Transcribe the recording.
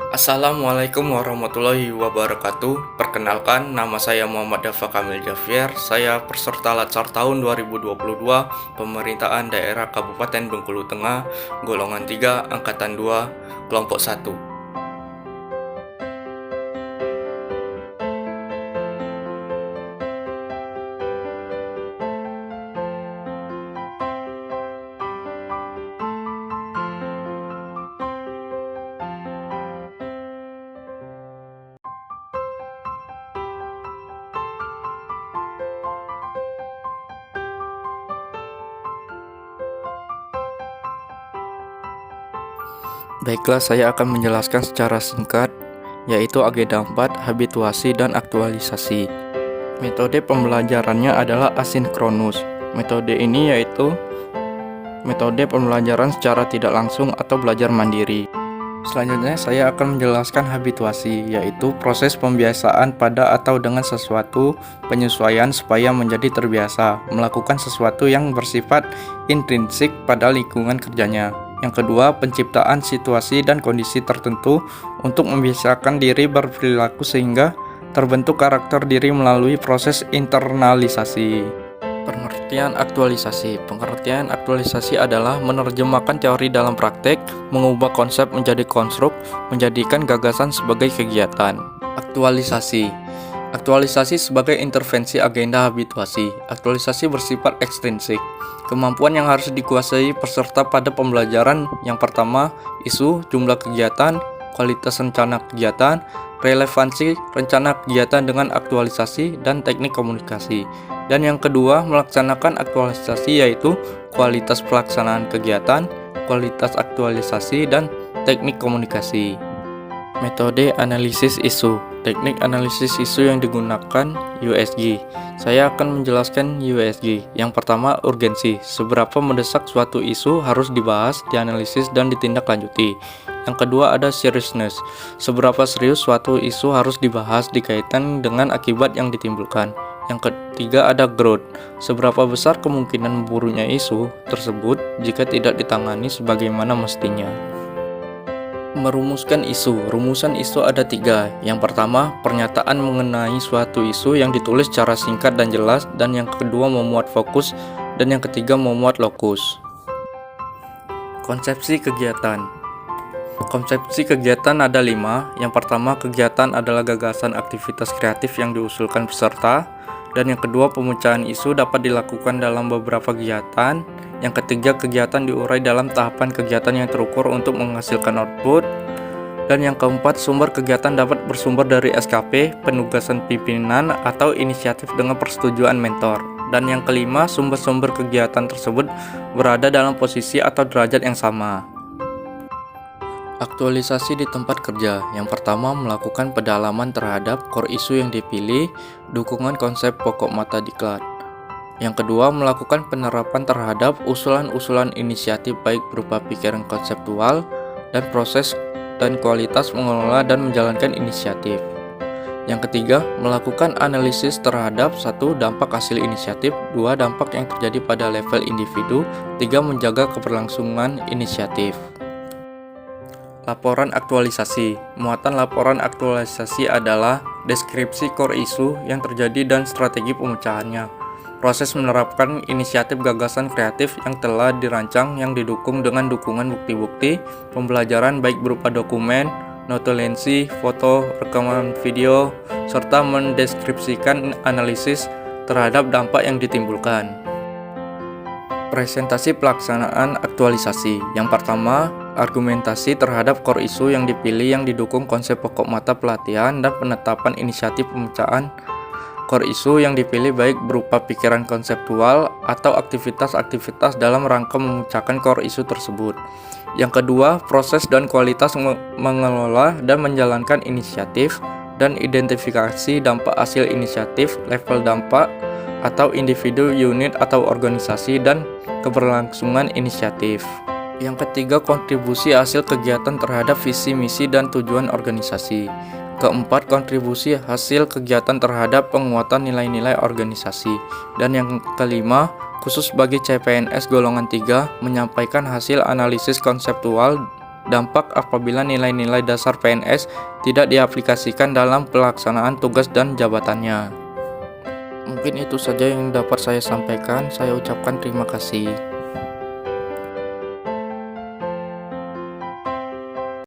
Assalamualaikum warahmatullahi wabarakatuh. Perkenalkan, nama saya Muhammad Dafa Kamil Javier. Saya peserta Latsar tahun 2022 Pemerintahan Daerah Kabupaten Bengkulu Tengah, golongan 3, angkatan 2, kelompok 1. Baiklah, saya akan menjelaskan secara singkat, yaitu agenda 4, habituasi dan aktualisasi. Metode pembelajarannya adalah asinkronus. Metode ini yaitu metode pembelajaran secara tidak langsung atau belajar mandiri. Selanjutnya saya akan menjelaskan habituasi, yaitu proses pembiasaan pada atau dengan sesuatu, penyesuaian supaya menjadi terbiasa, melakukan sesuatu yang bersifat intrinsik pada lingkungan kerjanya. Yang kedua, penciptaan situasi dan kondisi tertentu untuk membiasakan diri berperilaku sehingga terbentuk karakter diri melalui proses internalisasi. Pengertian aktualisasi. Pengertian aktualisasi adalah menerjemahkan teori dalam praktek, mengubah konsep menjadi konstruk, menjadikan gagasan sebagai kegiatan. Aktualisasi. Aktualisasi sebagai intervensi agenda habituasi. Aktualisasi bersifat ekstrinsik. Kemampuan yang harus dikuasai peserta pada pembelajaran yang pertama, isu, jumlah kegiatan, kualitas rencana kegiatan, relevansi rencana kegiatan dengan aktualisasi, dan teknik komunikasi. Dan yang kedua, melaksanakan aktualisasi yaitu kualitas pelaksanaan kegiatan, kualitas aktualisasi, dan teknik komunikasi. Metode analisis isu. Teknik analisis isu yang digunakan USG. Saya akan menjelaskan USG. Yang pertama, urgensi. Seberapa mendesak suatu isu harus dibahas, dianalisis, dan ditindaklanjuti. Yang kedua ada seriousness. Seberapa serius suatu isu harus dibahas dikaitkan dengan akibat yang ditimbulkan. Yang ketiga ada growth. Seberapa besar kemungkinan memburuknya isu tersebut jika tidak ditangani sebagaimana mestinya. Merumuskan isu. Rumusan isu ada 3. Yang pertama, pernyataan mengenai suatu isu yang ditulis secara singkat dan jelas, dan yang kedua memuat fokus, dan yang ketiga memuat lokus. Konsepsi kegiatan. Konsepsi kegiatan ada 5. Yang pertama, kegiatan adalah gagasan aktivitas kreatif yang diusulkan peserta, dan yang kedua, pemecahan isu dapat dilakukan dalam beberapa kegiatan. Yang ketiga, kegiatan diurai dalam tahapan kegiatan yang terukur untuk menghasilkan output. Dan yang keempat, sumber kegiatan dapat bersumber dari SKP, penugasan pimpinan, atau inisiatif dengan persetujuan mentor. Dan yang kelima, sumber-sumber kegiatan tersebut berada dalam posisi atau derajat yang sama. Aktualisasi di tempat kerja. Yang pertama, melakukan pendalaman terhadap core isu yang dipilih, dukungan konsep pokok mata diklat. Yang kedua, melakukan penerapan terhadap usulan-usulan inisiatif baik berupa pikiran konseptual dan proses dan kualitas mengelola dan menjalankan inisiatif. Yang ketiga, melakukan analisis terhadap 1. Dampak hasil inisiatif, 2. Dampak yang terjadi pada level individu, 3. Menjaga keberlangsungan inisiatif. Laporan aktualisasi. Muatan laporan aktualisasi adalah deskripsi core isu yang terjadi dan strategi pemecahannya. Proses menerapkan inisiatif gagasan kreatif yang telah dirancang yang didukung dengan dukungan bukti-bukti pembelajaran baik berupa dokumen, notulensi, foto, rekaman video, serta mendeskripsikan analisis terhadap dampak yang ditimbulkan. Presentasi pelaksanaan aktualisasi. Yang pertama, argumentasi terhadap core isu yang dipilih yang didukung konsep pokok mata pelatihan dan penetapan inisiatif pemecahan core isu yang dipilih baik berupa pikiran konseptual atau aktivitas-aktivitas dalam rangka memecahkan core isu tersebut. Yang kedua, proses dan kualitas mengelola dan menjalankan inisiatif dan identifikasi dampak hasil inisiatif, level dampak atau individu, unit atau organisasi, dan keberlangsungan inisiatif. Yang ketiga, kontribusi hasil kegiatan terhadap visi, misi, dan tujuan organisasi. Keempat, kontribusi hasil kegiatan terhadap penguatan nilai-nilai organisasi. Dan yang kelima, khusus bagi CPNS golongan 3, menyampaikan hasil analisis konseptual Dampak apabila nilai-nilai dasar PNS tidak diaplikasikan dalam pelaksanaan tugas dan jabatannya. Mungkin itu saja yang dapat saya sampaikan. Saya ucapkan terima kasih.